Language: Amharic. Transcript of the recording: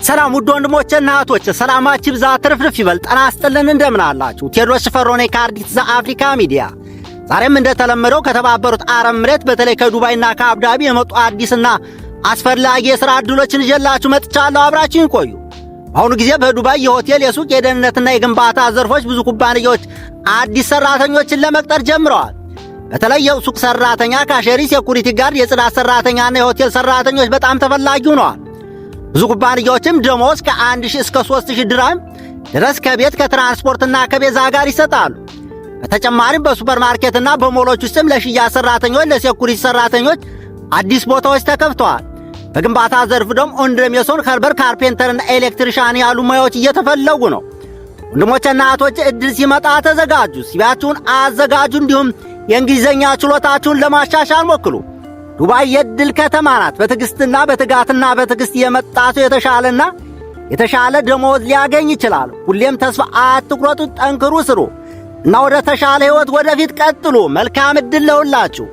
ሰላም ውድ ወንድሞቼና እህቶቼ ሰላማችሁ ይብዛ ትርፍርፍ ይበል። ጤና ይስጥልን እንደምን አላችሁ? ቴዎድሮስ ሽፈራው ነኝ ከአርዲት ዘአፍሪካ ሚዲያ። ዛሬም እንደተለመደው ከተባበሩት አረብ ኤሚሬት በተለይ ከዱባይና ከአቡዳቢ የመጡ አዲስና አስፈላጊ የሥራ ዕድሎችን ይዤላችሁ መጥቻለሁ። አብራችሁን ቆዩ። በአሁኑ ጊዜ በዱባይ የሆቴል፣ የሱቅ፣ የደህንነትና የግንባታ ዘርፎች ብዙ ኩባንያዎች አዲስ ሠራተኞችን ለመቅጠር ጀምረዋል። በተለይ የሱቅ ሠራተኛ፣ ካሸሪ፣ ሴኩሪቲ ጋርድ፣ የጽዳት ሠራተኛና የሆቴል ሠራተኞች በጣም ተፈላጊ ሆነዋል። ብዙ ኩባንያዎችም ደሞዝ ከ1000 እስከ 3000 ድርሃም ድረስ ከቤት ከትራንስፖርትና ከቤዛ ጋር ይሰጣሉ። በተጨማሪም በሱፐርማርኬትና በሞሎች ውስጥም ለሽያጭ ሠራተኞች፣ ለሴኩሪቲ ሠራተኞች አዲስ ቦታዎች ተከፍተዋል። በግንባታ ዘርፍ ደግሞ እንደ ሜሶን፣ ከርበር፣ ካርፔንተርና ኤሌክትሪሻን ያሉ ሙያዎች እየተፈለጉ ነው። ወንድሞቼና እህቶቼ ዕድል ሲመጣ ተዘጋጁ፣ ሲቪያችሁን አዘጋጁ። እንዲሁም የእንግሊዝኛ ችሎታችሁን ለማሻሻል ሞክሩ። ዱባይ የዕድል ከተማ ናት። በትዕግሥትና በትጋትና በትዕግሥት የመጣ ሰው የተሻለ ደሞዝ ሊያገኝ ይችላል። ሁሌም ተስፋ አትቁረጡ፣ ጠንክሩ፣ ስሩ እና ወደ ተሻለ ሕይወት ወደፊት ቀጥሉ። መልካም ዕድል ለሁላችሁ።